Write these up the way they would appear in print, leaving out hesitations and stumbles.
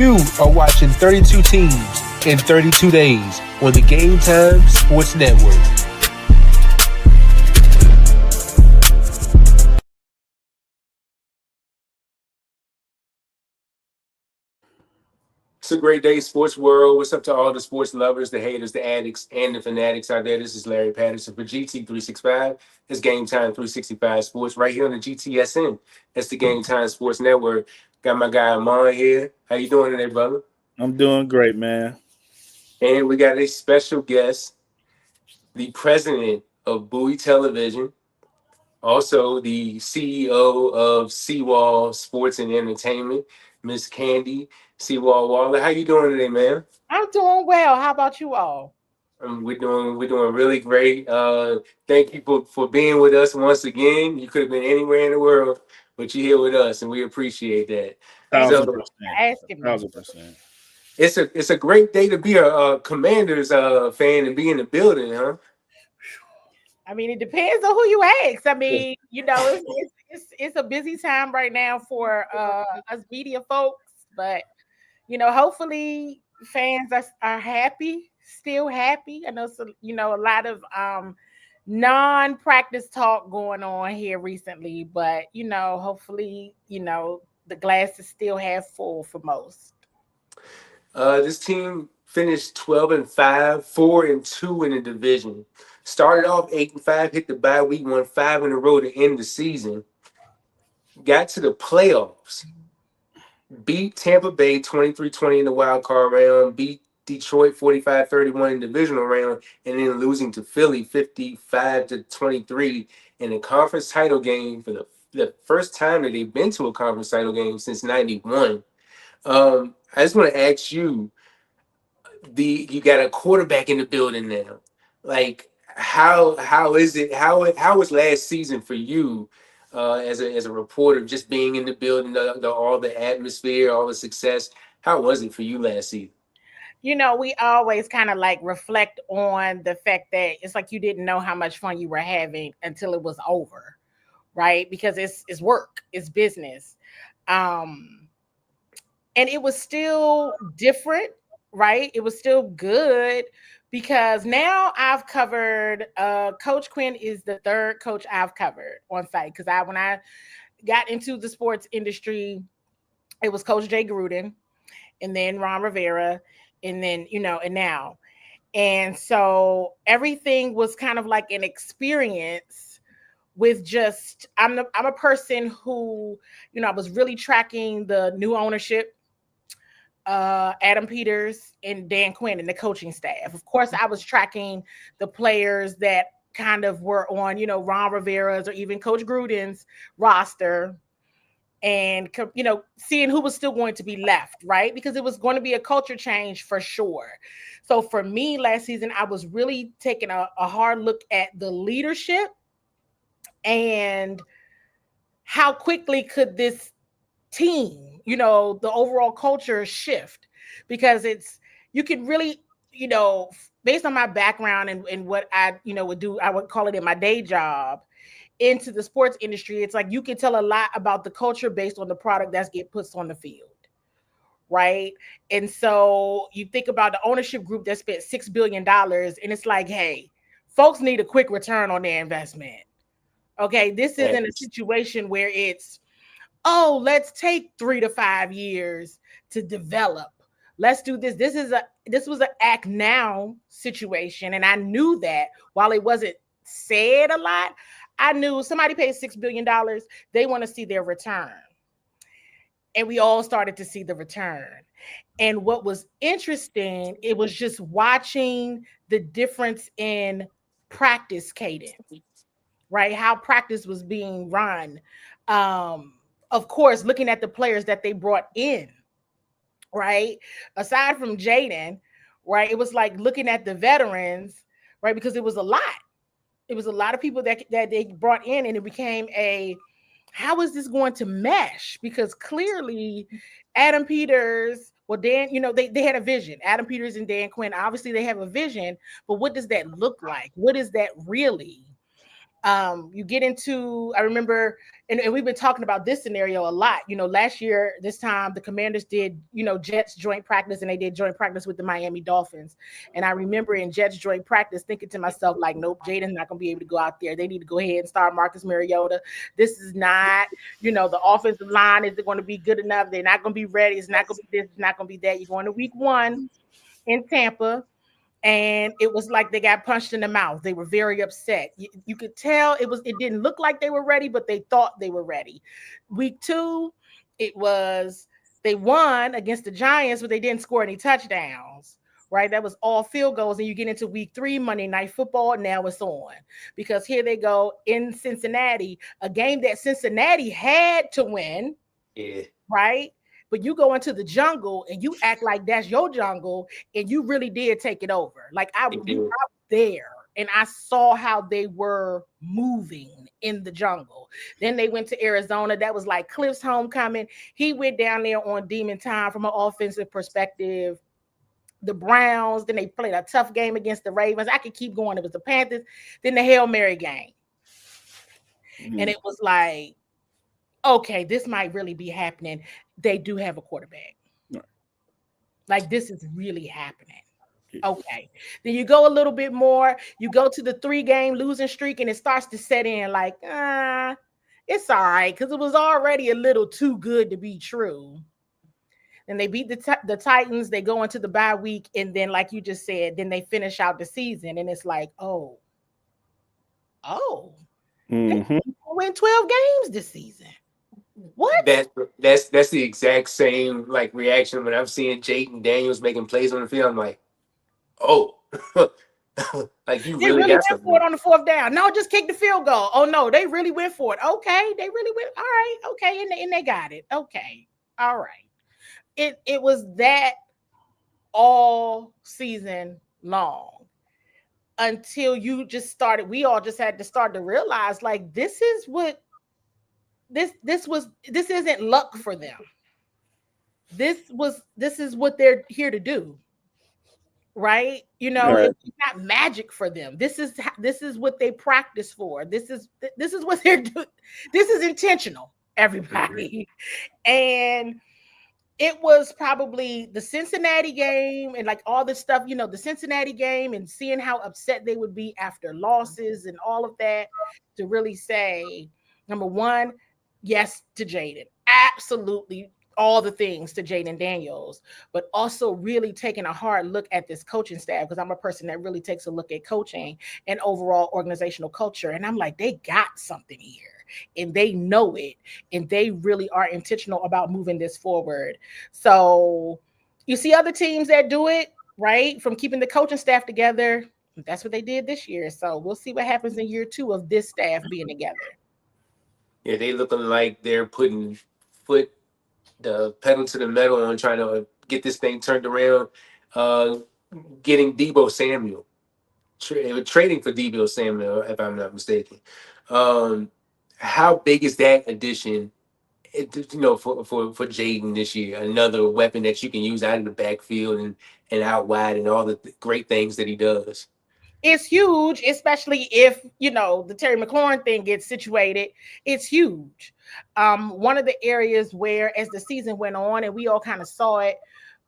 You are watching 32 teams in 32 days on the Game Time Sports Network. It's a great day, sports world. What's up to all the sports lovers, the haters, the addicts, and the fanatics out there? This is Larry Patterson for GT365. It's Game Time 365 Sports right here on the GTSN. That's the Game Time Sports Network. Got my guy Amon here. How you doing today, brother? I'm doing great, man. And we got a special guest, the president of Bowie Television, also the CEO of CWall Sports and Entertainment, Miss Candi CWall Waller. How you doing today, man? I'm doing well. How about you all? We're doing really great. Thank you for being with us once again. You could have been anywhere in the world, but you're here with us, and we appreciate that. Thank you So for 1,000%. asking me. 1,000%. it's a great day to be a Commanders fan and be in the building, huh? I mean, it depends on who you ask. I mean, it's a busy time right now for us media folks, but hopefully fans are happy, still happy. I know some, a lot of non-practice talk going on here recently, but hopefully, the glass is still half full for most. This team finished 12-5, 4-2 in the division. Started off 8-5, hit the bye week, won 5 in a row to end the season. Got to the playoffs. Beat Tampa Bay 23-20 in the wild card round, beat Detroit 45-31 in the divisional round, and then losing to Philly 55-23 in the conference title game for the first time that they've been to a conference title game since 91. I just want to ask you, you got a quarterback in the building now. Like, how is it? How was last season for you as a reporter, just being in the building, all the atmosphere, all the success? How was it for you last season? We always kind of like reflect on the fact that it's like you didn't know how much fun you were having until it was over, right? Because it's work, it's business. And it was still different, right? It was still good because now I've covered Coach Quinn is the third coach I've covered on site. Because when I got into the sports industry, it was Coach Jay Gruden and then Ron Rivera, and then, and now. And so everything was kind of like an experience with just, I'm a person who, I was really tracking the new ownership, Adam Peters and Dan Quinn and the coaching staff. Of course, I was tracking the players that kind of were on, Ron Rivera's or even Coach Gruden's roster, and seeing who was still going to be left, right? Because it was going to be a culture change for sure. So for me last season, I was really taking a hard look at the leadership and how quickly could this team, the overall culture shift, because you can really, based on my background and what I, would do, I would call it in my day job into the sports industry. It's like you can tell a lot about the culture based on the product that's get put on the field, right? And so you think about the ownership group that spent $6 billion, and it's like, hey, folks need a quick return on their investment. Okay, this isn't a situation where it's, oh, let's take 3 to 5 years to develop. Let's do this. This was an act now situation. And I knew that while it wasn't said a lot, I knew somebody paid $6 billion. They want to see their return. And we all started to see the return. And what was interesting, it was just watching the difference in practice cadence, right? How practice was being run. Of course, looking at the players that they brought in, right? Aside from Jaden, right? It was like looking at the veterans, right? Because it was a lot. It was a lot of people that they brought in, and it became how is this going to mesh? Because clearly Adam Peters, well, Dan, they had a vision. Adam Peters and Dan Quinn, obviously they have a vision, but what does that look like? What is that really? You get into, I remember, and we've been talking about this scenario a lot. Last year, this time, the Commanders did, Jets joint practice, and they did joint practice with the Miami Dolphins. And I remember in Jets joint practice thinking to myself, like, nope, Jaden's not going to be able to go out there. They need to go ahead and start Marcus Mariota. This is not, the offensive line isn't going to be good enough. They're not going to be ready. It's not going to be this. It's not going to be that. You're going to week 1 in Tampa. And it was like they got punched in the mouth. They were very upset. You could tell it didn't look like they were ready, but they thought they were ready. Week 2, they won against the Giants, but they didn't score any touchdowns, right? That was all field goals. And you get into week 3, Monday Night Football, now it's on. Because here they go in Cincinnati, a game that Cincinnati had to win, right? But you go into the jungle and you act like that's your jungle, and you really did take it over. Like I was there and I saw how they were moving in the jungle. Then they went to Arizona. That was like Cliff's homecoming. He went down there on demon time from an offensive perspective. The Browns, then they played a tough game against the Ravens. I could keep going. It was the Panthers. Then the Hail Mary game. And it was like, okay, this might really be happening. They do have a quarterback. Right. Like, this is really happening. Okay. Then you go a little bit more. You go to the 3-game losing streak, and it starts to set in like, it's all right, because it was already a little too good to be true. And they beat the Titans. They go into the bye week, and then, like you just said, then they finish out the season, and it's like, they win 12 games this season. What? That's the exact same like reaction when I'm seeing Jaden Daniels making plays on the field. I'm like, like you really got went for it on the 4th down. No, just kick the field goal. Oh no, they really went for it. Okay, they really went. All right, okay, and they got it. Okay, all right. It was that all season long until you just started. We all just had to start to realize, like, this is what. This isn't luck for them. This is what they're here to do, right? It's not magic for them. This is what they practice for. This is what they're doing. This is intentional, everybody. And it was probably the Cincinnati game and like all this stuff, the Cincinnati game, and seeing how upset they would be after losses and all of that, to really say, number one, yes to Jaden. Absolutely all the things to Jaden Daniels, but also really taking a hard look at this coaching staff, because I'm a person that really takes a look at coaching and overall organizational culture. And I'm like, they got something here and they know it, and they really are intentional about moving this forward. So you see other teams that do it, right? From keeping the coaching staff together. That's what they did this year. So we'll see what happens in year 2 of this staff being together. Yeah, they looking like they're putting the pedal to the metal on trying to get this thing turned around. Getting Deebo Samuel, trading for Deebo Samuel, if I'm not mistaken. How big is that addition? For Jaden this year, another weapon that you can use out of the backfield and out wide, and all the great things that he does. It's huge, especially if, the Terry McLaurin thing gets situated. It's huge. One of the areas where, as the season went on and we all kind of saw it,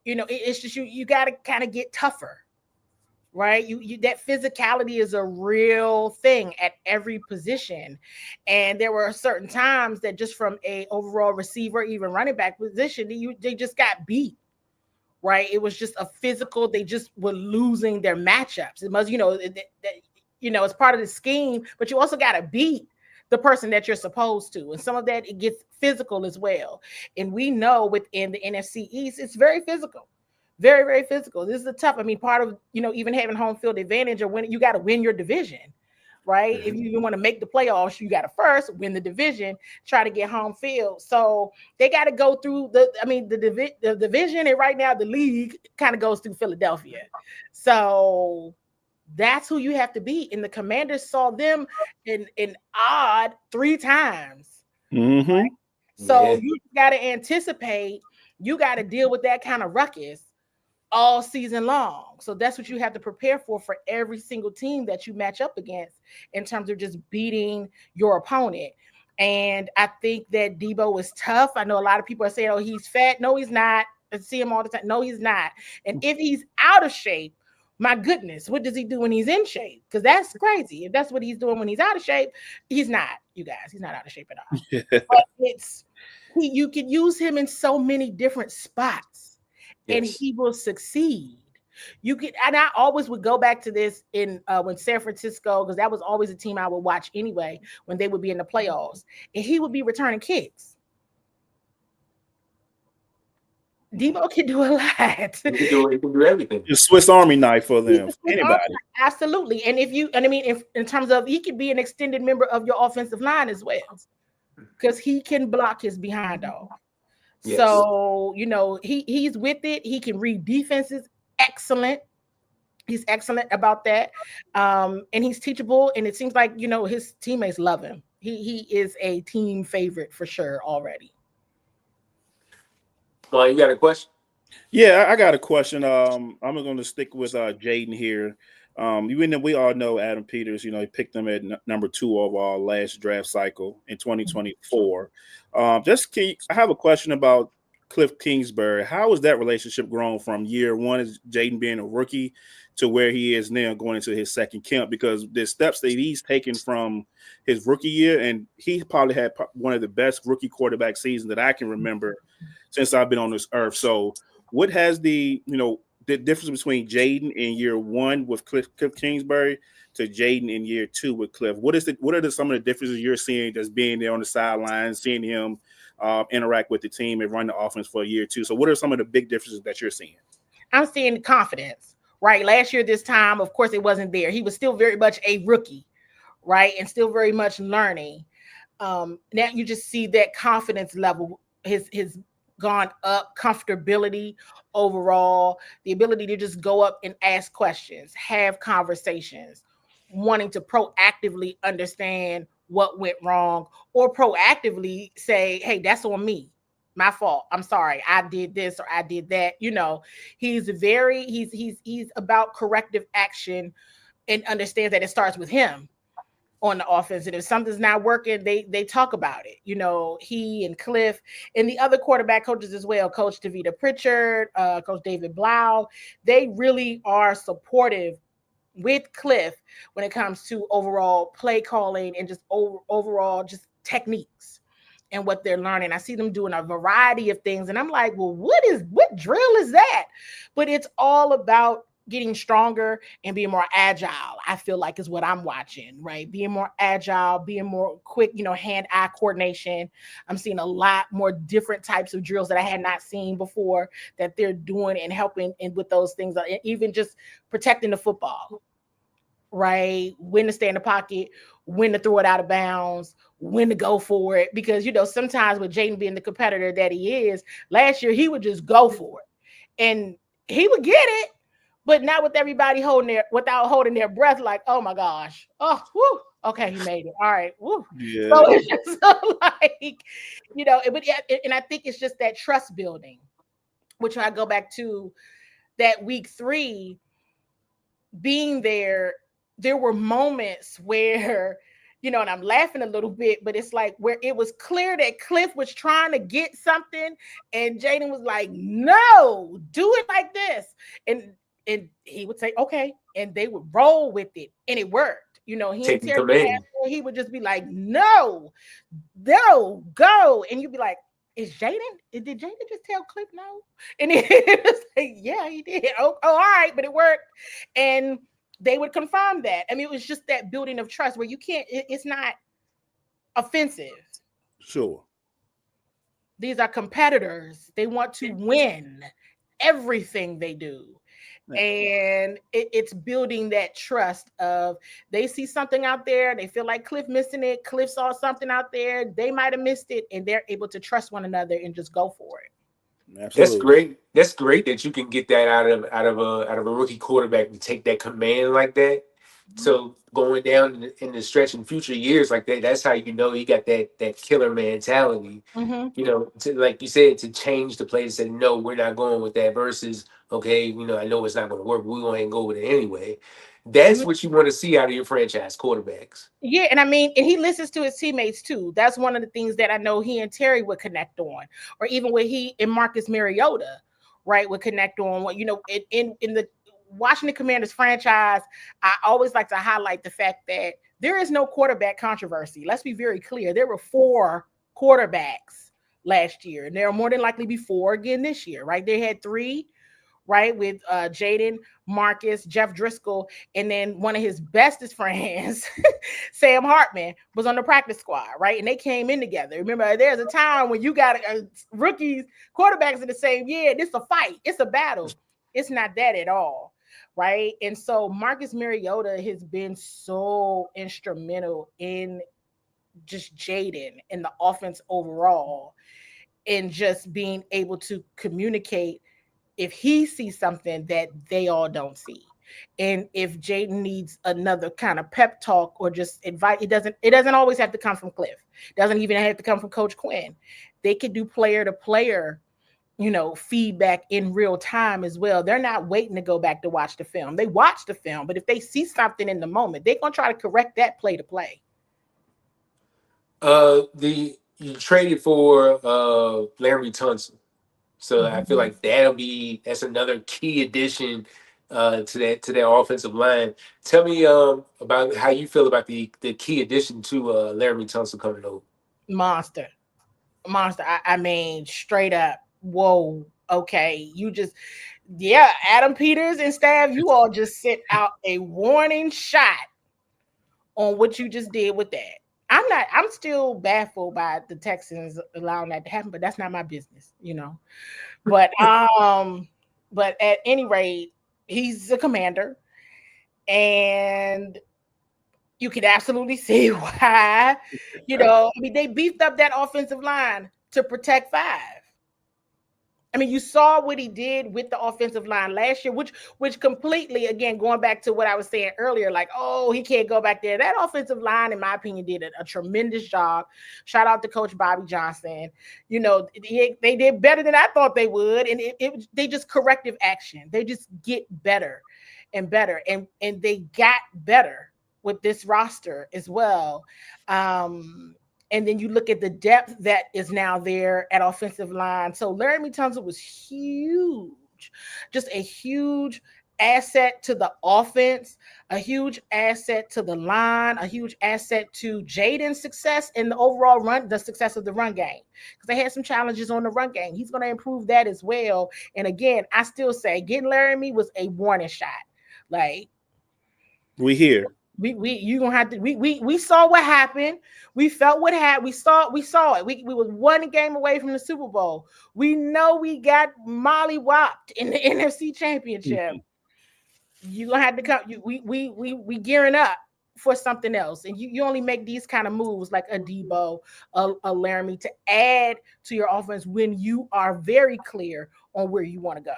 it's just you got to kind of get tougher, right? You that physicality is a real thing at every position. And there were certain times that just from a overall receiver, even running back position, they just got beat. Right, it was just a physical. They just were losing their matchups. It must, it's part of the scheme. But you also got to beat the person that you're supposed to, and some of that, it gets physical as well. And we know within the NFC East, it's very physical, very, very physical. This is a tough. I mean, part of even having home field advantage, or when you got to win your division. Right. If you want to make the playoffs, you got to first win the division, try to get home field. So they got to go through the division. And right now the league kind of goes through Philadelphia. So that's who you have to beat. And the Commanders saw them in odd 3 times. Mm-hmm. Right? So you got to anticipate, you got to deal with that kind of ruckus all season long. So that's what you have to prepare for every single team that you match up against in terms of just beating your opponent. And I think that Debo is tough. I know a lot of people are saying, oh, he's fat. No, he's not. I see him all the time. No, he's not. And if he's out of shape, my goodness, what does he do when he's in shape? Because that's crazy. If that's what he's doing when he's out of shape, he's not, you guys. He's not out of shape at all. But you can use him in so many different spots, and he will succeed. You could, and I always would go back to this in when San Francisco, because that was always a team I would watch anyway when they would be in the playoffs, and he would be returning kicks. Debo can do a lot. He can do everything. It's Swiss Army knife for them. Anybody. Absolutely. And if in terms of, he could be an extended member of your offensive line as well, because he can block his behind dog. Yes. So, he's with it. He can read defenses. Excellent. He's excellent about that. And he's teachable. And it seems like, his teammates love him. He is a team favorite for sure already. Well, you got a question? Yeah, I got a question. I'm going to stick with Jaden here. We all know Adam Peters, he picked them at number 2 overall last draft cycle in 2024. I have a question about Cliff Kingsbury. How has that relationship grown from year 1 as Jaden being a rookie to where he is now going into his second camp? Because the steps that he's taken from his rookie year, and he probably had one of the best rookie quarterback seasons that I can remember since I've been on this earth. So what has the difference between Jaden in year 1 with Cliff Kingsbury to Jaden in year 2 with Cliff? What are some of the differences you're seeing just being there on the sidelines, seeing him interact with the team and run the offense for year 2? So what are some of the big differences that you're seeing? I'm seeing confidence, right? Last year, this time, of course, it wasn't there. He was still very much a rookie, right? And still very much learning. Now you just see that confidence level, his gone up, comfortability overall, the ability to just go up and ask questions, have conversations, wanting to proactively understand what went wrong, or proactively say, hey, that's on me, my fault, I'm sorry, I did this or I did that. He's about corrective action and understands that it starts with him on the offense. And if something's not working, they talk about it. He and Cliff and the other quarterback coaches as well, Coach Davita Pritchard, Coach David Blau, they really are supportive with Cliff when it comes to overall play calling and just overall just techniques and what they're learning. I see them doing a variety of things, and I'm like, well, what drill is that? But it's all about getting stronger and being more agile, I feel like, is what I'm watching, right? Being more agile, being more quick, hand-eye coordination. I'm seeing a lot more different types of drills that I had not seen before that they're doing and helping with those things, even just protecting the football, right? When to stay in the pocket, when to throw it out of bounds, when to go for it. Because, sometimes with Jaden being the competitor that he is, last year he would just go for it. And he would get it, but not with everybody without holding their breath, like, oh my gosh. Oh, whoo. Okay, he made it. All right. Woo. Yeah. So it's just like, and I think it's just that trust building, which I go back to that week 3 being there were moments where, and I'm laughing a little bit, but it's like where it was clear that Cliff was trying to get something and Jaden was like, no, do it like this. And he would say, okay. And they would roll with it. And it worked. He would just be like, no, go. And you'd be like, is Jaden? Did Jaden just tell Cliff no? And he was like, yeah, he did. Oh, all right. But it worked. And they would confirm that. I mean, it was just that building of trust where it's not offensive. Sure. These are competitors. They want to win everything they do. And it's building that trust of they see something out there. They feel like Cliff missing it. Cliff saw something out there. They might have missed it, and they're able to trust one another and just go for it. Absolutely. That's great. That's great that you can get that out of a rookie quarterback to take that command like that So going down in the stretch in future years like that, that's how you know he got that killer mentality. Mm-hmm. You know, to, like you said, to change the play and say, no, we're not going with that versus, okay, you know, I know it's not going to work, but we're going to go with it anyway. That's what you want to see out of your franchise quarterbacks. Yeah, and I mean, and he listens to his teammates too. That's one of the things that I know he and Terry would connect on, or even with he and Marcus Mariota, right, would connect on. What you know, in the Washington Commanders franchise, I always like to highlight the fact that there is no quarterback controversy. Let's be very clear. There were 4 quarterbacks last year, and there are more than likely be 4 again this year, right? They had 3, right, with Jaden, Marcus, Jeff Driscoll, and then one of his bestest friends, Sam Hartman, was on the practice squad, right? And they came in together. Remember, there's a time when you got rookies, quarterbacks in the same year. It's a fight. It's a battle. It's not that at all, right? And so Marcus Mariota has been so instrumental in just Jaden and the offense overall, and just being able to communicate if he sees something that they all don't see. And if Jaden needs another kind of pep talk or just advice, it doesn't always have to come from Cliff. It doesn't even have to come from Coach Quinn. They could do player to player, feedback in real time as well. They're not waiting to go back to watch the film. They watch the film, but if they see something in the moment, they're gonna try to correct that play to play. You traded for Larry Tunsil. So I feel like that's another key addition to that offensive line. Tell me about how you feel about the key addition to Laramie Tunsil coming over. Monster. I mean, straight up. Whoa. Okay. Adam Peters and staff, you all just sent out a warning shot on what you just did with that. I'm still baffled by the Texans allowing that to happen, but that's not my business, But at any rate, he's a commander, and you can absolutely see why. I mean, they beefed up that offensive line to protect 5. I mean, you saw what he did with the offensive line last year, which completely, again, going back to what I was saying earlier, like, oh, he can't go back there. That offensive line, in my opinion, did a tremendous job. Shout out to Coach Bobby Johnson. They did better than I thought they would, and they just corrective action. They just get better and better, and they got better with this roster as well. And then you look at the depth that is now there at offensive line. So Laramie Tunsil was huge, just a huge asset to the offense, a huge asset to the line, a huge asset to Jaden's success and the overall the success of the run game. Because they had some challenges on the run game. He's going to improve that as well. And again, I still say getting Laramie was a warning shot. Like, we here. You gonna have to. We saw what happened. We felt what happened. We saw it. We was 1 game away from the Super Bowl. We know we got mollywopped in the NFC Championship. You gonna have to come. We gearing up for something else, and you only make these kind of moves like a Debo, a Laramie to add to your offense when you are very clear on where you want to go.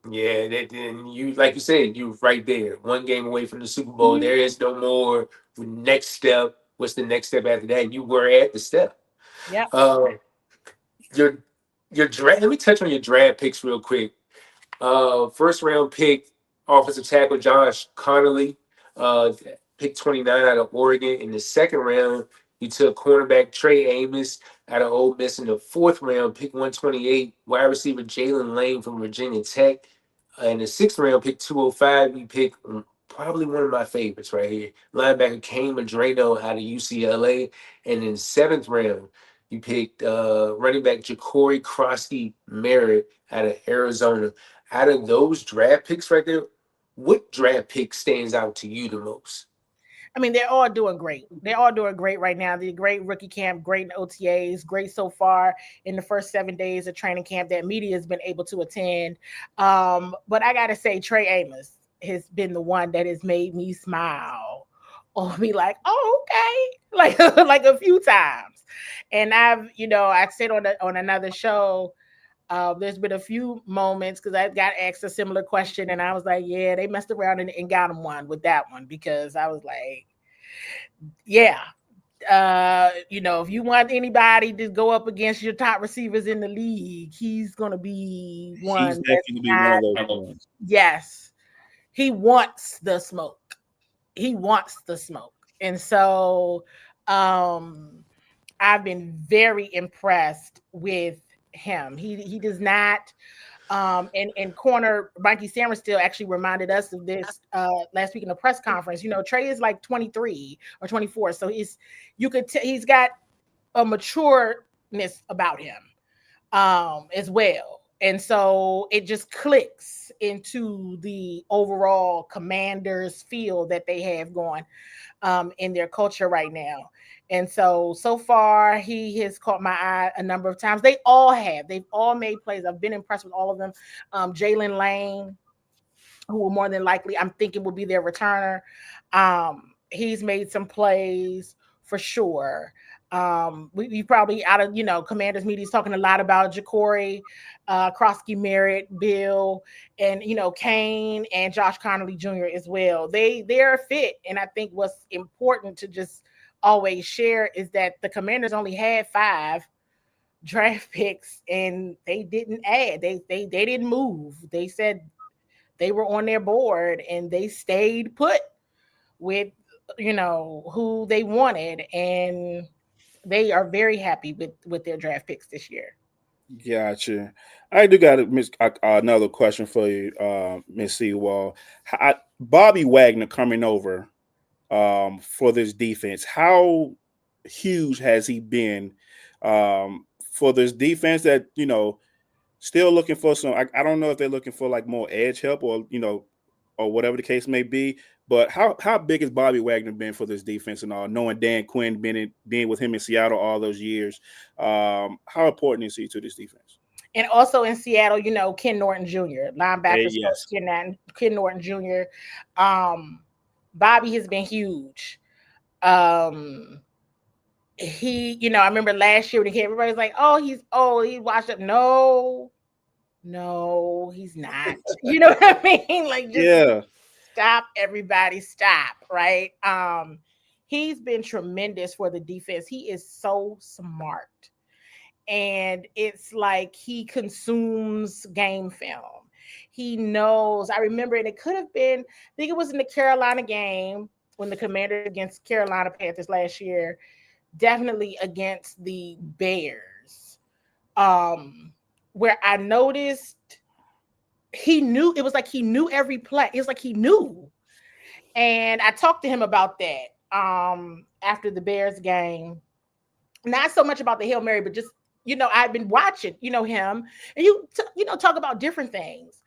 Yeah, then you, like you said, you right there, 1 game away from the Super Bowl. Mm-hmm. There is no more next step. What's the next step after that? You were at the step. Yeah. Your draft. Let me touch on your draft picks real quick. First round pick, offensive tackle Josh Connolly, pick 29 out of Oregon. In the second round, you took cornerback Trey Amos out of Ole Miss. In the 4th round, pick 128, wide receiver Jalen Lane from Virginia Tech. In the 6th round, pick 205, you pick probably one of my favorites right here, linebacker Kane Madrano out of UCLA. And in the 7th round, you picked running back Ja'Cory Krosky Merritt out of Arizona. Out of those draft picks right there, what draft pick stands out to you the most? I mean, they're all doing great. They're all doing great right now. The great rookie camp, great in OTAs, great so far in the first 7 days of training camp that media has been able to attend. But I got to say, Trey Amos has been the one that has made me smile or be like, oh, okay, like a few times. And I said on another show, There's been a few moments because I got asked a similar question, and I was like, "Yeah, they messed around and got him one with that one," because I was like, "Yeah, if you want anybody to go up against your top receivers in the league, he's gonna be He's one that's definitely one not." of those ones. Yes, he wants the smoke. He wants the smoke, and so I've been very impressed with him. He does not. And corner Mikey Samerstill actually reminded us of this last week in the press conference. Trey is like 23 or 24, so he's got a matureness about him as well. And so it just clicks into the overall Commanders feel that they have going in their culture right now. And so far, he has caught my eye a number of times. They all have. They've all made plays. I've been impressed with all of them. Jalen Lane, who will more than likely, I'm thinking, will be their returner. He's made some plays for sure. We probably out of Commanders media is talking a lot about Ja'Cory, Krosky Merritt, Bill, and Kane and Josh Connolly Jr. as well. They're a fit, and I think what's important to just always share is that the Commanders only had 5 draft picks, and they didn't add. They didn't move. They said they were on their board, and they stayed put with who they wanted, and they are very happy with their draft picks this year. Gotcha. I do got another question for you, Miss CWall. Bobby Wagner coming over for this defense. How huge has he been for this defense that, still looking for some, I don't know if they're looking for like more edge help or whatever the case may be, but how big has Bobby Wagner been for this defense and all, knowing Dan Quinn being with him in Seattle all those years? How important is he to this defense? And also in Seattle, Ken Norton Jr., linebackers yes. coach Ken Norton Jr. Bobby has been huge. He, I remember last year when he came, everybody's like, "Oh, he's old, he washed up." No, he's not. You know what I mean? Like, just stop, everybody, stop, right? He's been tremendous for the defense. He is so smart. And it's like he consumes game film. He knows. I remember, and it could have been, I think it was in the Carolina game when the Commanders against Carolina Panthers last year, definitely against the Bears, where I noticed he knew. It was like he knew every play. It was like he knew. And I talked to him about that after the Bears game. Not so much about the Hail Mary, but just, I've been watching, him, and talk about different things.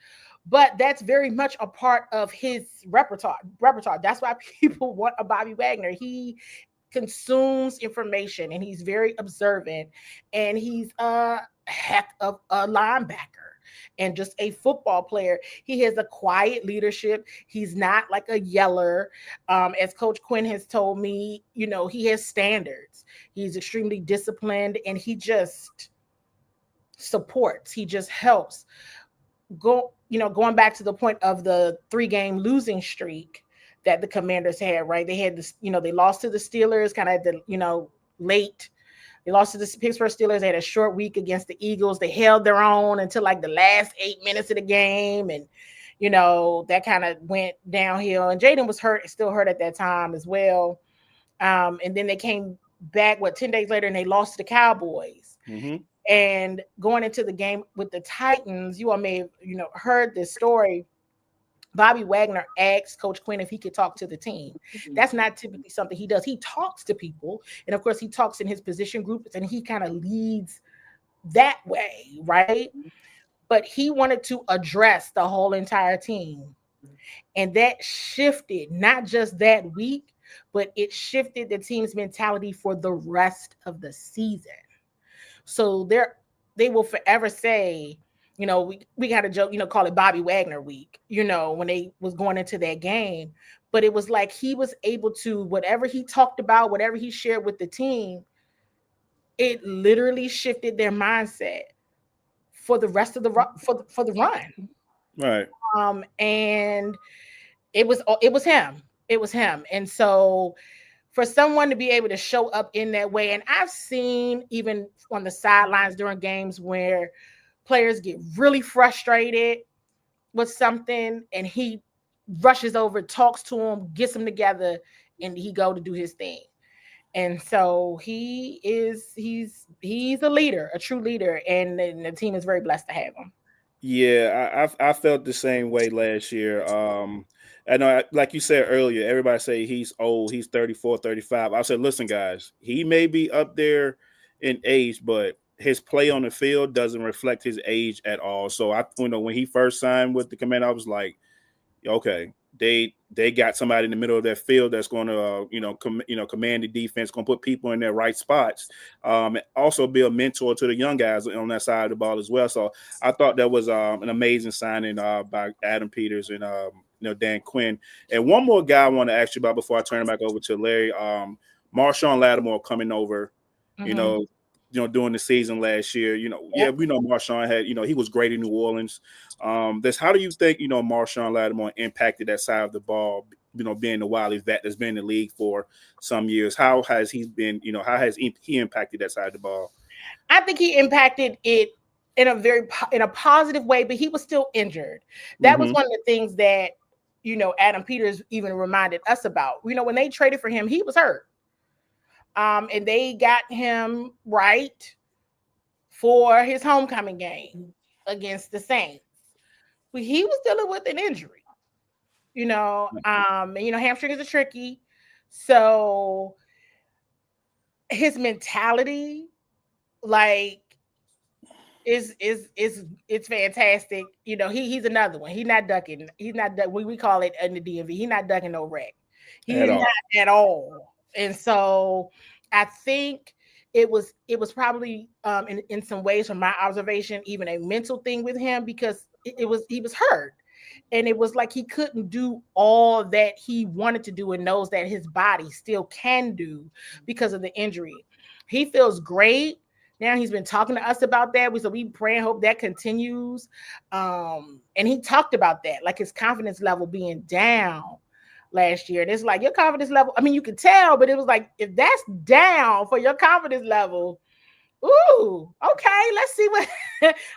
But that's very much a part of his repertoire. That's why people want a Bobby Wagner. He consumes information, and he's very observant, and he's a heck of a linebacker and just a football player. He has a quiet leadership. He's not like a yeller. As Coach Quinn has told me, he has standards. He's extremely disciplined, and he just supports. He just helps. Going back to the point of the 3-game losing streak that the Commanders had, right? They had this, they lost to the Steelers kind of at the, late. They lost to the Pittsburgh Steelers. They had a short week against the Eagles. They held their own until like the last 8 minutes of the game. And, that kind of went downhill. And Jaden was still hurt at that time as well. And then they came back, 10 days later, and they lost to the Cowboys. Mm-hmm. And going into the game with the Titans, you all may have, heard this story. Bobby Wagner asked Coach Quinn if he could talk to the team. That's not typically something he does. He talks to people. And of course, he talks in his position groups, and he kind of leads that way, right? But he wanted to address the whole entire team. And that shifted not just that week, but it shifted the team's mentality for the rest of the season. So they will forever say, we got a joke, call it Bobby Wagner week, when they was going into that game. But it was like he was able to, whatever he talked about, whatever he shared with the team, it literally shifted their mindset for the rest of the for the run. Right. And it was him. It was him. And so for someone to be able to show up in that way, and I've seen even on the sidelines during games where players get really frustrated with something and he rushes over, talks to them, gets them together, and he go to do his thing. And so he's a leader, a true leader, and the team is very blessed to have him. Yeah, I felt the same way last year. I know, like you said earlier, everybody say he's old, he's 34, 35. I said, listen, guys, he may be up there in age, but his play on the field doesn't reflect his age at all. So when he first signed with the Command, I was like, okay, they got somebody in the middle of that field that's going to command the defense, going to put people in their right spots, and also be a mentor to the young guys on that side of the ball as well. So I thought that was an amazing signing by Adam Peters and Dan Quinn. And one more guy I want to ask you about before I turn it back over to Larry. Marshawn Lattimore coming over, during the season last year. We know Marshawn had, he was great in New Orleans. How do you think, Marshawn Lattimore impacted that side of the ball, being the wily vet that's been in the league for some years? How has he been, how has he impacted that side of the ball? I think he impacted it in a positive way, but he was still injured. That was one of the things that, Adam Peters even reminded us about. When they traded for him, he was hurt. And they got him right for his homecoming game against the Saints. But he was dealing with an injury, hamstrings are tricky. So his mentality, it's fantastic. He's another one. He's not ducking. We call it in the DMV. He's not ducking no wreck. He's not at all. And so I think it was probably in some ways, from my observation, even a mental thing with him, because he was hurt. And it was like he couldn't do all that he wanted to do and knows that his body still can do because of the injury. He feels great. Now he's been talking to us about that. We pray and hope that continues. And he talked about that, like his confidence level being down last year. And it's like your confidence level, I mean, you could tell, but it was like, if that's down for your confidence level, ooh, okay, let's see what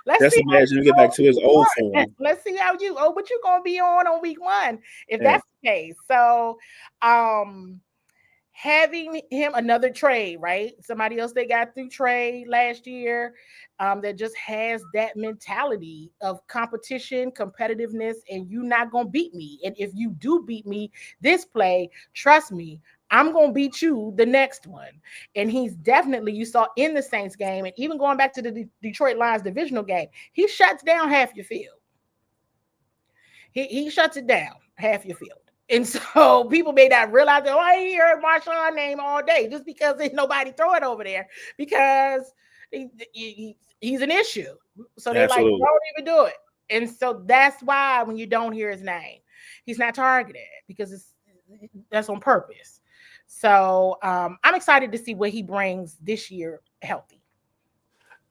let's imagine you get back to his old form. Let's see what you're gonna be on week 1 if that's the case. So having him another trade, right? Somebody else they got through trade last year that just has that mentality of competition, competitiveness, and you're not going to beat me. And if you do beat me this play, trust me, I'm going to beat you the next one. And he's definitely, you saw in the Saints game, and even going back to the Detroit Lions divisional game, he shuts down half your field. He shuts it down, half your field. And so people may not realize that, I ain't heard Marshawn's name all day just because there's nobody throw it over there, because he's an issue. So they're like, don't even do it. And so that's why when you don't hear his name, he's not targeted, because that's on purpose. So I'm excited to see what he brings this year healthy.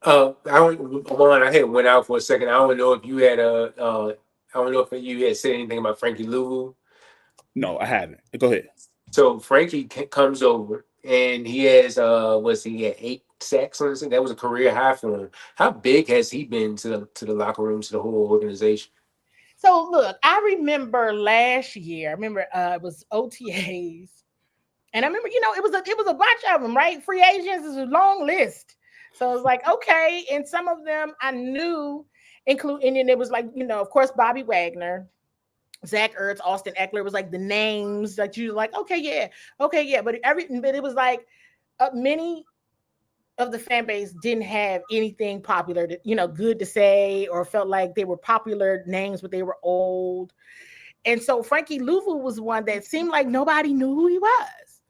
I had went out for a second. I don't know if you had said anything about Frankie Louvu. No, I haven't. Go ahead. So Frankie comes over and he has he had 8 sacks on this thing. That was a career high for him. How big has he been to the locker room, to the whole organization? So look, I remember last year. It was OTAs, and I remember it was a bunch of them, right? Free agents is a long list. So it was like, okay, and some of them I knew, and then it was like, of course, Bobby Wagner, Zach Ertz, Austin Eckler was like the names that you like, okay, yeah. But it was like many of the fan base didn't have anything popular good to say, or felt like they were popular names, but they were old. And so Frankie Louvu was one that seemed like nobody knew who he was,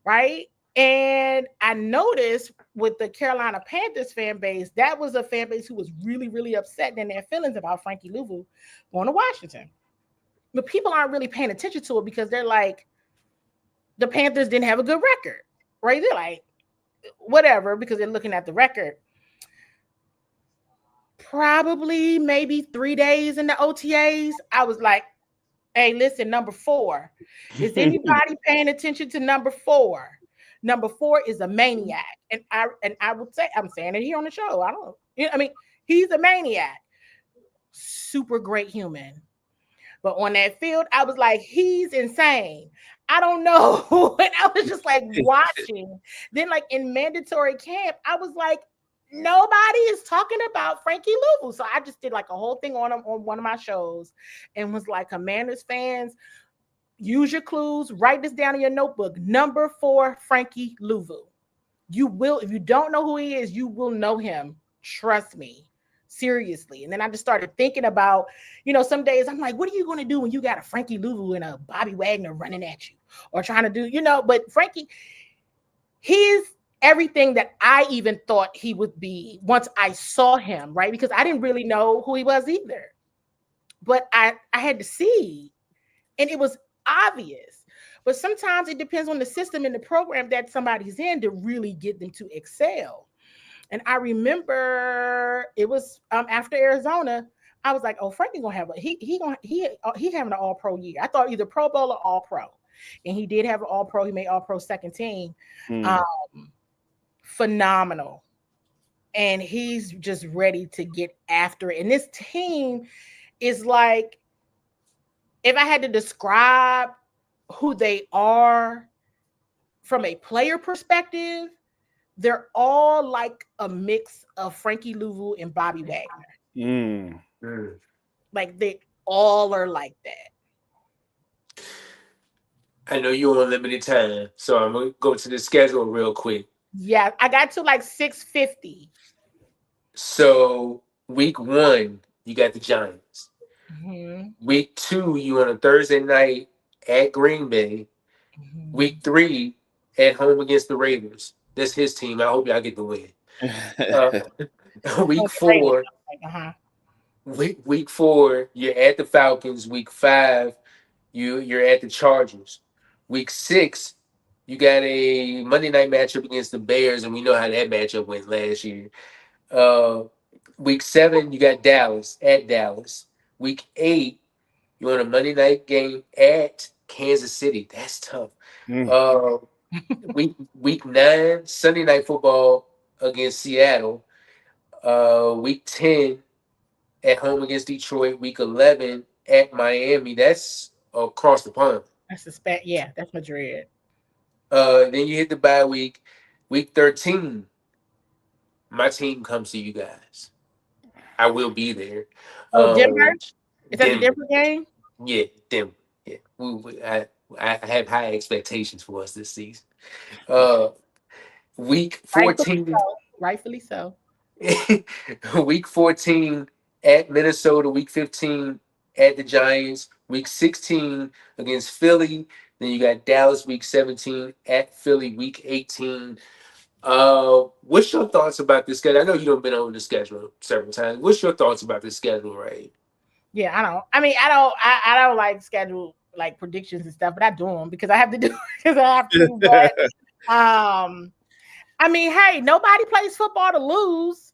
right? And I noticed with the Carolina Panthers fan base, that was a fan base who was really, really upset in their feelings about Frankie Louvu going to Washington. But people aren't really paying attention to it because they're like, the Panthers didn't have a good record, right? They're like, whatever, because they're looking at the record. probably maybe 3 days in the OTAs, I was like, hey, listen, number 4. Is anybody paying attention to number 4? Number 4 is a maniac. And I would say, I'm saying it here on the show. I mean, he's a maniac. Super great human. But on that field, I was like, he's insane. I don't know. And I was just like watching. Then, like in mandatory camp, I was like, nobody is talking about Frankie Louvu. So I just did like a whole thing on him on one of my shows and was like, Commanders fans, use your clues, write this down in your notebook. Number 4, Frankie Louvu. You will, if you don't know who he is, you will know him. Trust me. Seriously. And then I just started thinking about, some days I'm like, what are you going to do when you got a Frankie Louvu and a Bobby Wagner running at you or trying to do, but Frankie, he's everything that I even thought he would be once I saw him, right? Because I didn't really know who he was either. But I had to see, and it was obvious. But sometimes it depends on the system and the program that somebody's in to really get them to excel. And I remember it was after Arizona, I was like, "Oh, Frankie gonna have he having an All Pro year." I thought either Pro Bowl or All Pro, and he did have an All Pro. He made All Pro second team. Phenomenal, and he's just ready to get after it. And this team is like, if I had to describe who they are from a player perspective, they're all like a mix of Frankie Louvu and Bobby Wagner. Like they all are like that. I know you're on limited time, so I'm going to go to the schedule real quick. Yeah, I got to like 6:50. So week 1, you got the Giants. Week 2, you on a Thursday night at Green Bay. Week 3, at home against the Raiders. That's his team. I hope y'all get the win. Week 4, week 4, you're at the Falcons. Week 5, you're at the Chargers. Week 6, you got a Monday night matchup against the Bears, and we know how that matchup went last year. Week 7, you got Dallas at Dallas. Week 8, you're on a Monday night game at Kansas City. That's tough. Week 9, Sunday night football against Seattle. Week 10, at home against Detroit. Week 11 at Miami. That's across the pond. That's that's Madrid. Then you hit the bye week. Week 13, my team comes to you guys. I will be there. Denver? Is that the Denver game? Yeah, Denver. Yeah, I have high expectations for us this season. Week 14. Rightfully so. Week 14 at Minnesota. Week 15 at the Giants. Week 16 against Philly. Then you got Dallas week 17 at Philly week 18. What's your thoughts about this schedule? I know you don't been over the schedule several times. What's your thoughts about this schedule, Ray? Yeah, I don't like schedule like predictions and stuff, but I do them because I have to do because I have to. But, I mean, hey, nobody plays football to lose.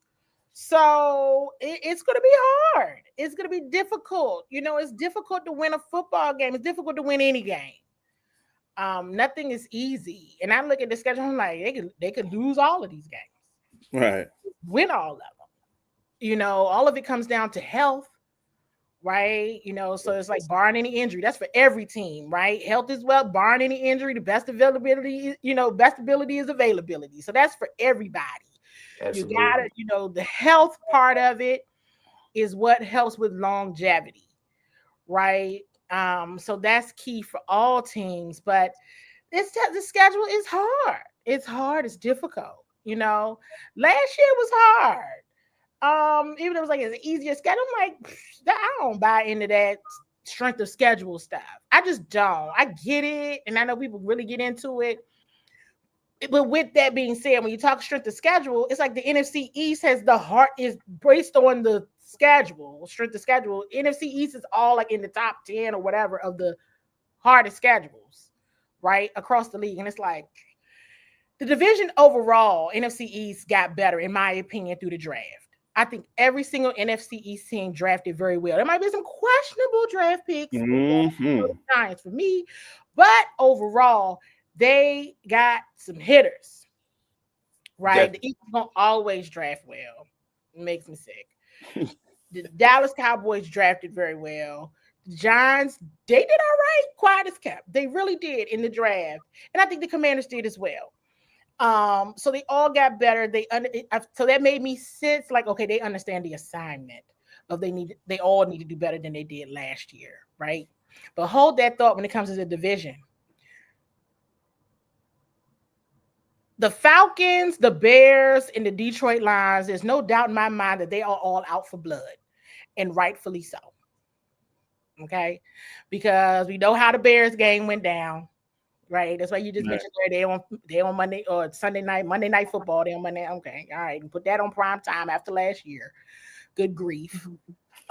So it's going to be hard. It's going to be difficult. It's difficult to win a football game. It's difficult to win any game. Nothing is easy. And I look at the schedule, I'm like, they could lose all of these games. Right. Win all of them. All of it comes down to health, right? So it's like barring any injury. That's for every team, right? Health is well, barring any injury, the best availability, best ability is availability. So that's for everybody. Absolutely. You gotta, the health part of it is what helps with longevity, right? So that's key for all teams, but the schedule is hard. It's hard. It's difficult. Last year was hard. Even though it was like it's an easier schedule, I'm like, I don't buy into that strength of schedule stuff. I just don't. I get it, and I know people really get into it. But with that being said, when you talk strength of schedule, it's like the NFC East has the heart is based on the schedule, strength of schedule. NFC East is all like in the top 10 or whatever of the hardest schedules, right? Across the league. And it's like the division overall, NFC East got better, in my opinion, through the draft. I think every single NFC East team drafted very well. There might be some questionable draft picks for the Giants for me, but overall, they got some hitters, right? Definitely. The Eagles don't always draft well. It makes me sick. The Dallas Cowboys drafted very well. The Giants, they did all right, quiet as kept. They really did in the draft. And I think the Commanders did as well. So they all got better. So that made me sense like, okay, they understand the assignment of they all need to do better than they did last year, right? But hold that thought when it comes to the division. The Falcons, the Bears, and the Detroit Lions, there's no doubt in my mind that they are all out for blood, and rightfully so. Okay, because we know how the Bears game went down. Right, that's why you just mentioned they on Monday or Monday night football. They on Monday. Okay, all right, and put that on prime time after last year. Good grief.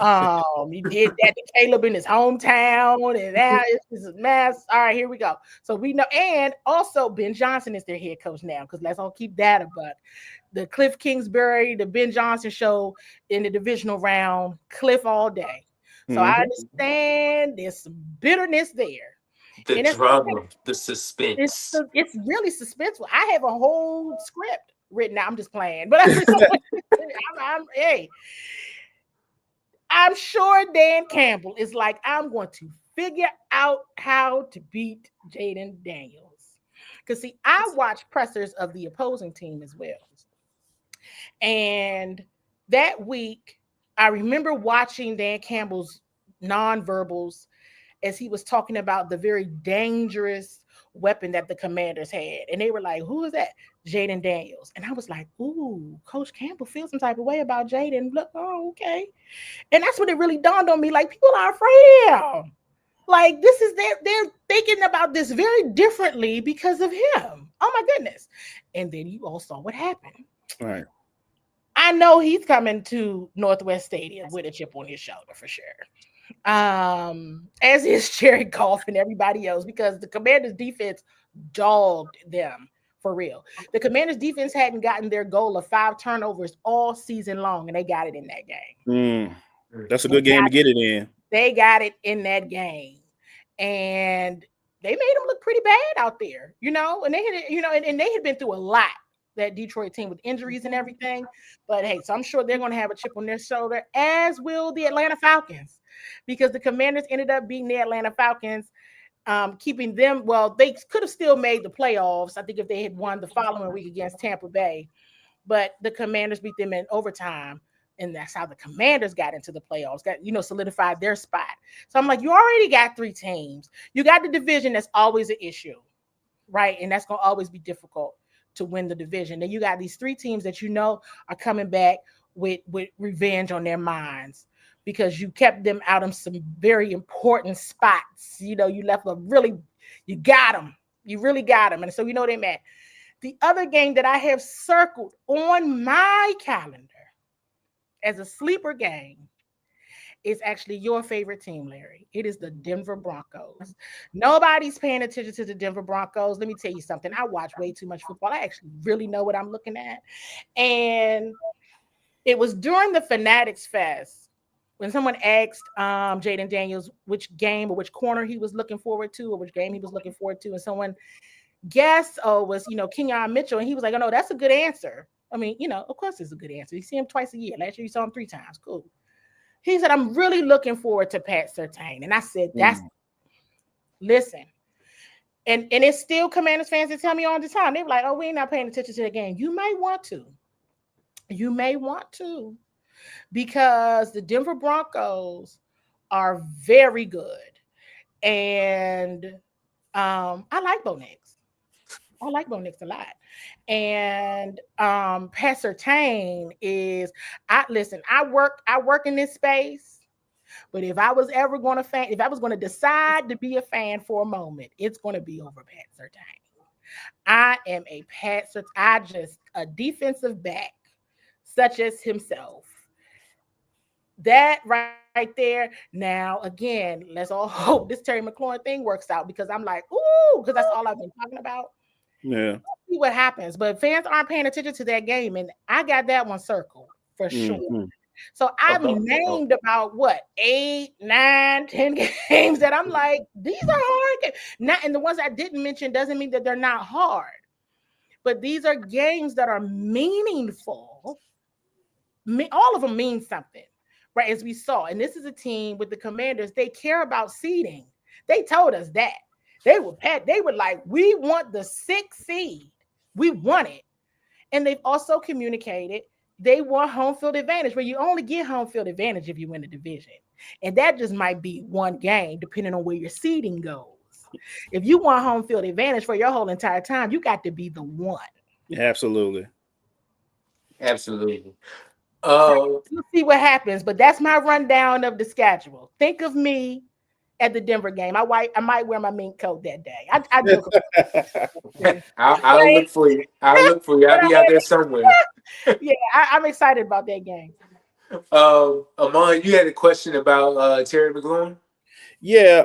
You did that to Caleb in his hometown, and now it's a mess. All right, here we go. So we know, and also Ben Johnson is their head coach now. Because let's all keep that a buck. The Cliff Kingsbury, the Ben Johnson show in the divisional round, Cliff all day. So I understand there's some bitterness there. The drama, the suspense. It's really suspenseful. I have a whole script written out. I'm just playing, but hey, I'm sure Dan Campbell is like, I'm going to figure out how to beat Jaden Daniels. Because see, I watch pressers of the opposing team as well. And that week, I remember watching Dan Campbell's nonverbals as he was talking about the very dangerous weapon that the Commanders had. And they were like, who is that? Jaden Daniels. And I was like, ooh, Coach Campbell feels some type of way about Jaden. Look, oh, okay. And that's when it really dawned on me, like, people are afraid of him. Like, they're thinking about this very differently because of him. Oh, my goodness. And then you all saw what happened. Right. I know he's coming to Northwest Stadium with a chip on his shoulder for sure. As is Jared Goff and everybody else, because the Commanders defense dogged them for real. The Commanders defense hadn't gotten their goal of 5 turnovers all season long, and they got it in that game. That's a good game to get it in. They got it in that game, and they made them look pretty bad out there, and they had, and they had been through a lot. That Detroit team with injuries and everything, but hey, so I'm sure they're going to have a chip on their shoulder, as will the Atlanta Falcons, because the Commanders ended up beating the Atlanta Falcons, keeping them. Well, they could have still made the playoffs, I think, if they had won the following week against Tampa Bay, but the Commanders beat them in overtime, and that's how the Commanders got into the playoffs, solidified their spot. So I'm like, you already got 3 teams. You got the division that's always an issue, right? And that's going to always be difficult to win the division. Then you got these 3 teams that are coming back with revenge on their minds, because you kept them out of some very important spots. You left you got them. You really got them. And so they met. The other game that I have circled on my calendar as a sleeper game is actually your favorite team, Larry. It is the Denver Broncos. Nobody's paying attention to the Denver Broncos. Let me tell you something. I watch way too much football. I actually really know what I'm looking at. And it was during the Fanatics Fest when someone asked Jaden Daniels which game or which corner he was looking forward to, or which game he was looking forward to. And someone guessed, was, Kenyon Mitchell. And he was like, oh, no, that's a good answer. I mean, of course it's a good answer. You see him twice a year. Last year you saw him 3 times. Cool. He said, I'm really looking forward to Pat Surtain. And I said, listen. And it's still Commanders fans that tell me all the time. They're like, oh, we're not paying attention to the game. You may want to. Because the Denver Broncos are very good. And I like Bo Nix. I like Bo Nix a lot. And Pat Surtain is, I work in this space, but if I was going to decide to be a fan for a moment, it's going to be over Pat Surtain. I am a a defensive back such as himself. That right there. Now, again, let's all hope this Terry McLaurin thing works out, because I'm like, ooh, because that's all I've been talking about. Yeah. Let's see what happens. But fans aren't paying attention to that game, and I got that one circled. for sure. Mhm. So I've named about 8, 9, 10 games that I'm like, these are hard games. Not, and the ones I didn't mention doesn't mean that they're not hard, but these are games that are meaningful. All of them mean something, right? As we saw, and this is a team with the Commanders. They care about seeding. They told us that they were like, we want the 6th seed. We want it. And they've also communicated they want home field advantage, where you only get home field advantage if you win the division. And that just might be one game, depending on where your seeding goes. If you want home field advantage for your whole entire time, you got to be the one. Absolutely. Absolutely. We'll see what happens, but that's my rundown of the schedule. Think of me at the Denver game. I might wear my mink coat that day. I joke about I'll look for you. I'll be out there somewhere. Yeah, I'm excited about that game. Amon, you had a question about Terry McLaurin? Yeah.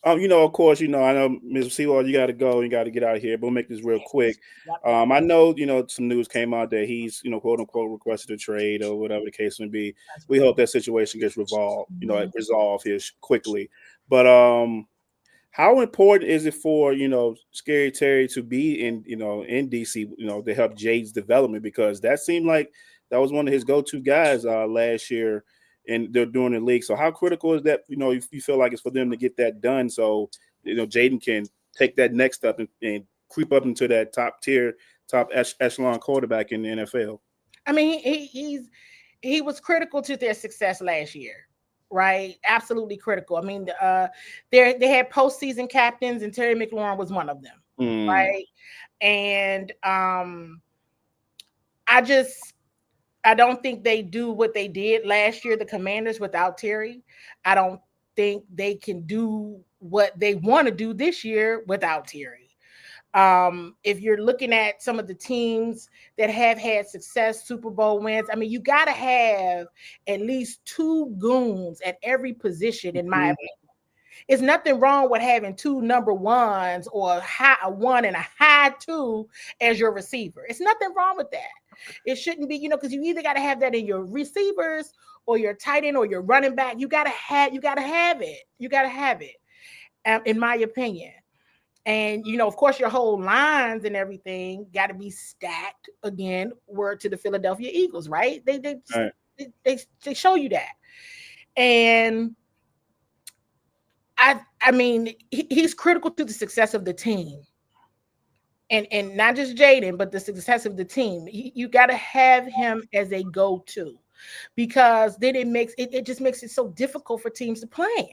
Of course, I know Ms. CWall, you got to go. You got to get out of here. But we'll make this real quick. I know, some news came out that he's, quote unquote, requested a trade or whatever the case may be. We hope that situation gets resolved here quickly. But how important is it for Scary Terry to be in DC to help Jade's development, because that seemed like that was one of his go-to guys last year. And they're doing the league. So how critical is that? You feel like it's for them to get that done, so Jaden can take that next step and creep up into that top echelon quarterback in the NFL. I mean, he was critical to their success last year, right? Absolutely critical. I mean, they had postseason captains, and Terry McLaurin was one of them, right? And I don't think they do what they did last year, the Commanders, without Terry. I don't think they can do what they want to do this year without Terry. If you're looking at some of the teams that have had success, Super Bowl wins, I mean, you got to have at least 2 goons at every position, in my opinion. It's nothing wrong with having 2 number ones or a 1 and a high 2 as your receiver. It's nothing wrong with that. It shouldn't be, because you either got to have that in your receivers or your tight end or your running back. You got to have it. You got to have it, in my opinion. And, of course, your whole lines and everything got to be stacked. Again, word to the Philadelphia Eagles, right? They show you that. And I mean, he's critical to the success of the team. And not just Jaden, but the success of the team. You got to have him as a go-to, because then it just makes it so difficult for teams to plan.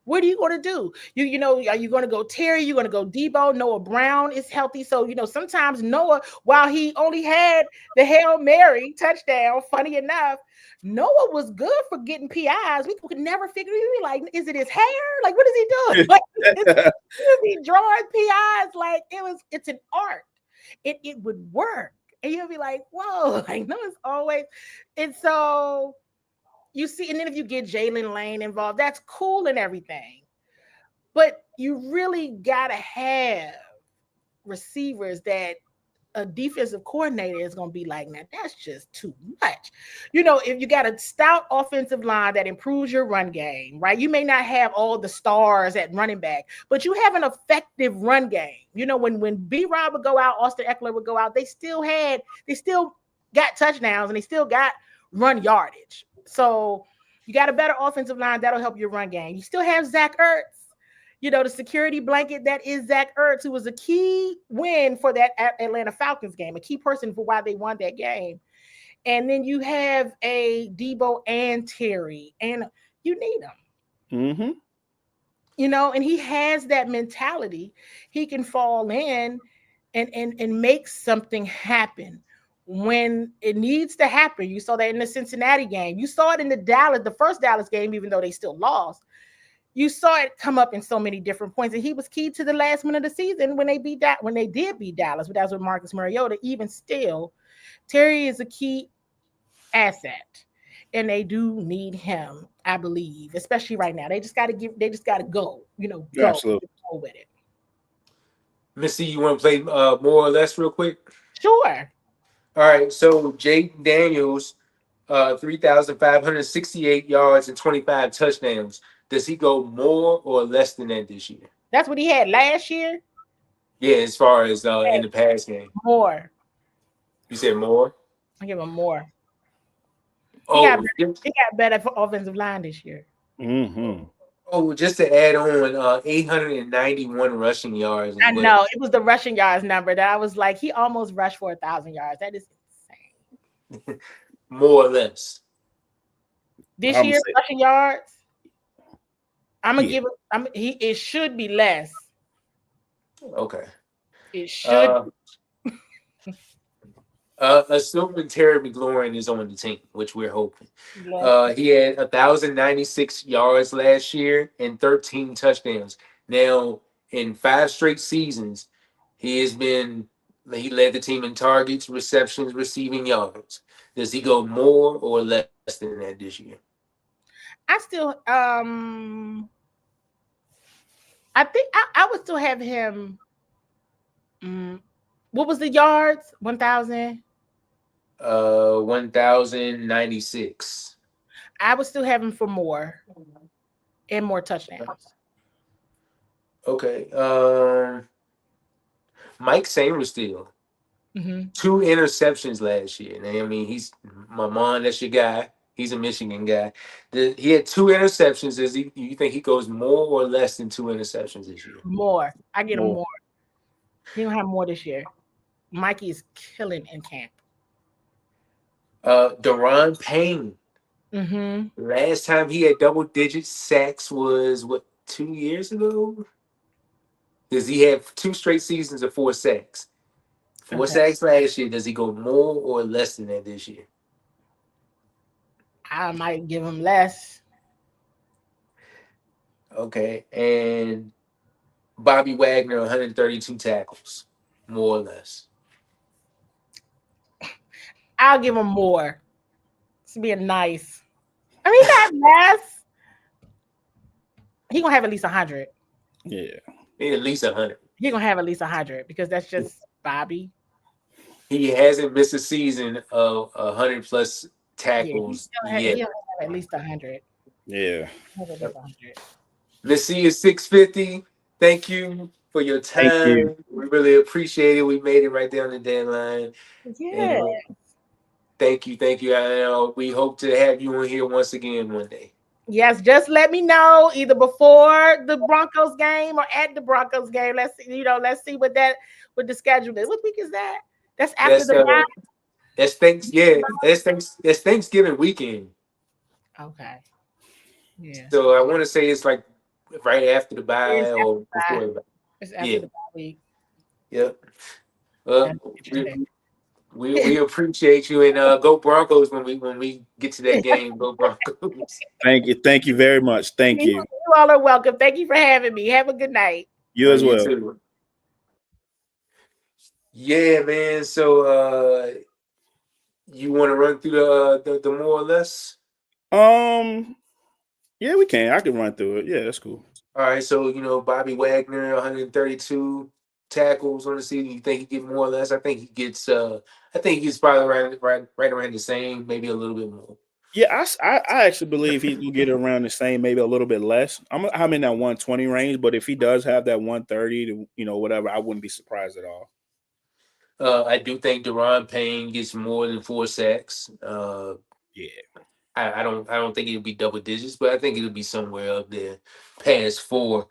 What are you going to do? Are you going to go Terry? You're going to go Debo? Noah Brown is healthy. So, sometimes Noah, while he only had the Hail Mary touchdown, funny enough, Noah was good for getting PIs. We could never figure it out. Like, is it his hair? Like, what is he doing? Like, is he drawing PIs? Like, it's an art. It would work. And you'll be like, whoa, like, no, it's always. And so you see, and then if you get Jalen Lane involved, that's cool and everything. But you really got to have receivers that a defensive coordinator is going to be like, now that's just too much. If you got a stout offensive line that improves your run game, right? You may not have all the stars at running back, but you have an effective run game. When B-Rob would go out, Austin Eckler would go out, they still got touchdowns and they still got run yardage. So you got a better offensive line that'll help your run game. You still have Zach Ertz, the security blanket that is Zach Ertz, who was a key win for that Atlanta Falcons game, a key person for why they won that game. And then you have a Debo and Terry, and you need them. And he has that mentality. He can fall in and make something happen when it needs to happen. You saw that in the Cincinnati game. You saw it in the first Dallas game, even though they still lost. You saw it come up in so many different points, and he was key to the last minute of the season when they did beat Dallas, but that was with Marcus Mariota. Even still, Terry is a key asset, and they do need him, I believe, especially right now. They just got to go, Absolutely. Go with it. Missy, you want to play more or less real quick? Sure. All right, so Jaden Daniels, 3,568 yards and 25 touchdowns. Does he go more or less than that this year? That's what he had last year. Yeah, as far as in the pass game. More. You said more? I give him more. Oh, He got better for offensive line this year. Mm-hmm. oh, just to add on, 891 rushing yards as I well. know it was the rushing yards number that I was like, he almost rushed for 1,000 yards. That is insane. More or less. This year, rushing yards. I'm gonna give him. It should be less. Okay. It should. Assuming Terry McLaurin is on the team, which we're hoping. He had 1,096 yards last year and 13 touchdowns. Now, in 5 straight seasons, he led the team in targets, receptions, receiving yards. Does he go more or less than that this year? I still I think I would still have him. What was the yards? 1,000. 1,096. I would still have him for more and more touchdowns. Okay. Mike Sainristil. Mm-hmm. 2 interceptions last year. Now, I mean, he's my mom. That's your guy. He's a Michigan guy. He had 2 interceptions. You think he goes more or less than 2 interceptions this year? More. I get him more. He don't have more this year. Mikey is killing in camp. Daron Payne. Mm-hmm. Last time he had double-digit sacks was 2 years ago? Does he have 2 straight seasons of 4 sacks? 4 sacks last year. Does he go more or less than that this year? I might give him less. Okay, and Bobby Wagner, 132 tackles, more or less. I'll give him more. It's being nice. I mean, not less. He gonna have at least 100. Yeah, at least 100. He gonna have at least 100 because that's just Bobby. He hasn't missed a season of 100 plus tackles yet. He'll have at least 100. Yeah. Messiah 650. Thank you for your time. Thank you. We really appreciate it. We made it right there on the deadline. Yeah. Thank you. We hope to have you on here once again one day. Yes, just let me know either before the Broncos game or at the Broncos game. Let's see what the schedule is. What week is that? That's after the bye. That's Thanksgiving weekend. Okay. Yeah. So I want to say it's like right after the bye or before the bye. It's after the bye week. Yep. We appreciate you, and go Broncos when we get to that game. Go Broncos. Thank you very much. Thank you. You all are welcome. Thank you for having me. Have a good night. You as well. Too. Yeah, man. So you want to run through the more or less? Yeah, we can. I can run through it. Yeah, that's cool. All right. So Bobby Wagner, 132 tackles on the season. You think he get more or less? I think he gets probably right around the same, maybe a little bit more. Yeah, I actually believe he will get around the same, maybe a little bit less. I'm in that 120 range, but if he does have that 130 to whatever, I wouldn't be surprised at all. I do think Daron Payne gets more than 4 sacks. Yeah. I don't think it'll be double digits, but I think it'll be somewhere up there, past 4.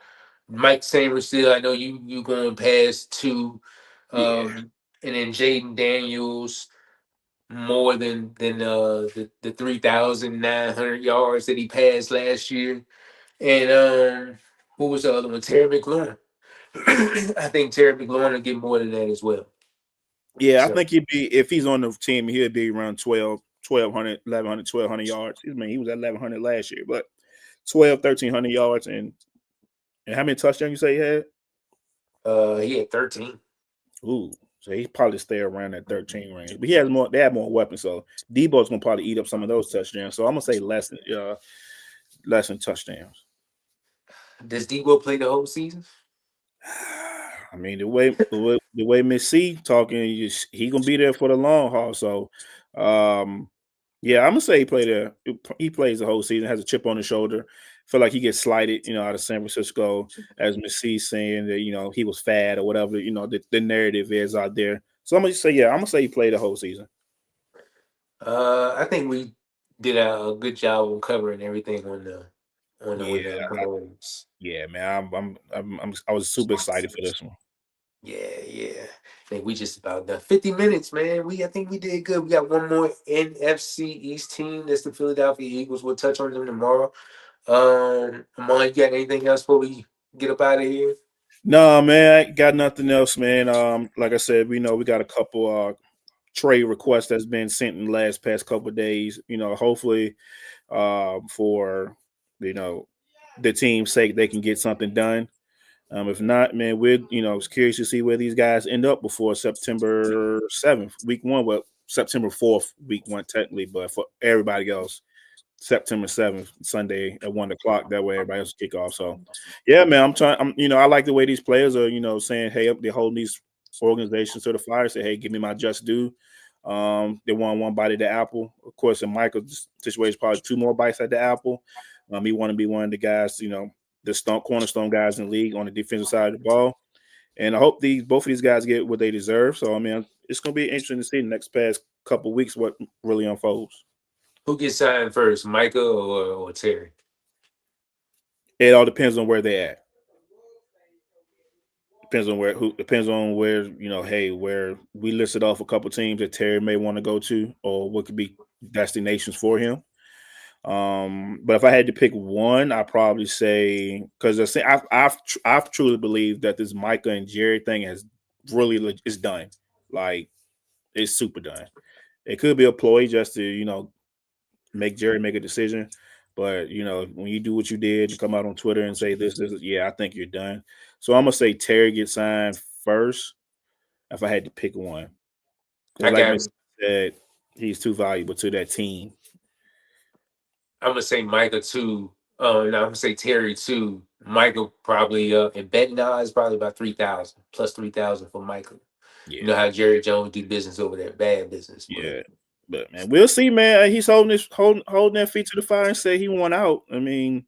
Mike Sainristil, I know you going past 2, and then Jaden Daniels more than the 3,900 yards that he passed last year, and who was the other one? Terry McLaurin. I think Terry McLaurin will get more than that as well. Yeah, so I think if he's on the team, he'd be around 1,200, 1,100, 1,200 yards. I mean, he was at 1,100 last year, but 1,300 yards and how many touchdowns you say he had? He had 13. Ooh, so he probably stay around that 13 range. But he has more. They have more weapons, so Debo's gonna probably eat up some of those touchdowns. So I'm gonna say less than touchdowns. Does Debo play the whole season? I mean, the way Miss C talking, he gonna be there for the long haul. So, yeah, I'm gonna say he played there. He plays the whole season, has a chip on his shoulder. Feel like he gets slighted, out of San Francisco, as Miss C saying that he was fat or whatever. The narrative is out there. So I'm gonna say, yeah, I'm gonna say he played the whole season. I think we did a good job of covering everything Yeah, on the boards. yeah, man. I was super excited for this one. Yeah. I think we just about done. 50 minutes, man. I think we did good. We got one more NFC East team. That's the Philadelphia Eagles. We'll touch on them tomorrow. Amon, you got anything else before we get up out of here? No, man, I got nothing else, man. Like I said, we know we got a couple trade requests that's been sent in the past couple of days. Hopefully, for the team's sake, they can get something done. If not, man, we're curious to see where these guys end up before September 7th, week one. Well, September 4th, week one, technically, but for everybody else, September 7th, Sunday at 1 o'clock. That way, everybody else will kick off. So, yeah, man, I'm trying. I like the way these players are, saying, hey, they're holding these organizations to the fire. Say, hey, give me my just due. They want one bite at the apple. Of course, in Michael's situation, probably two more bites at the apple. He want to be one of the guys, the cornerstone guys in the league on the defensive side of the ball. And I hope both of these guys get what they deserve. So, I mean, it's going to be interesting to see the next past couple of weeks what really unfolds. Who gets signed first, Micah or Terry? It all depends on where they're at. Depends on where, hey, where we listed off a couple teams that Terry may want to go to or what could be destinations for him. But if I had to pick one, I'd probably say, because I've truly believed that this Micah and Jerry thing is done. Like, it's super done. It could be a ploy just to, make Jerry make a decision. But, when you do what you did, you come out on Twitter and say this, yeah, I think you're done. So I'm going to say Terry gets signed first if I had to pick one. Because like Mr. said, he's too valuable to that team. I'm going to say Micah too. No, I'm going to say Terry too. Michael probably, and betting odds probably about 3,000, plus 3,000 for Michael. Yeah. You know how Jerry Jones do business over there, bad business. Yeah. But man, we'll see, man. He's holding that feet to the fire and say he won out. I mean,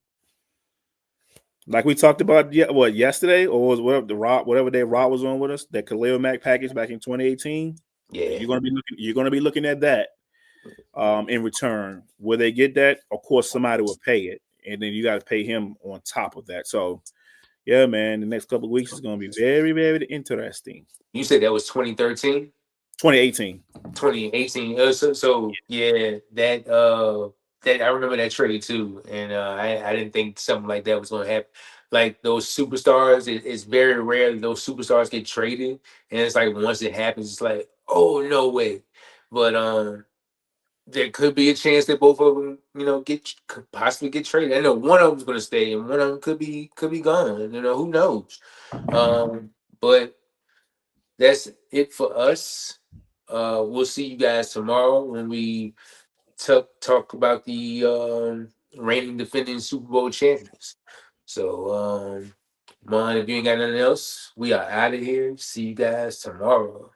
like we talked about, yesterday or was whatever day Rob was on with us, that Khalil Mack package back in 2018. Yeah, you're gonna be looking at that. In return, will they get that? Of course, somebody will pay it, and then you got to pay him on top of that. So, yeah, man, the next couple of weeks is gonna be very, very interesting. You said that was 2013. 2018. 2018. So yeah, that I remember that trade too, and I didn't think something like that was going to happen. Like those superstars, it's very rare that those superstars get traded, and it's like once it happens, it's like, oh no way. But there could be a chance that both of them, could possibly get traded. I know one of them's going to stay, and one of them could be gone. Who knows? But that's it for us. We'll see you guys tomorrow when we talk about the reigning defending Super Bowl champions. So, Mon, if you ain't got nothing else, we are out of here. See you guys tomorrow.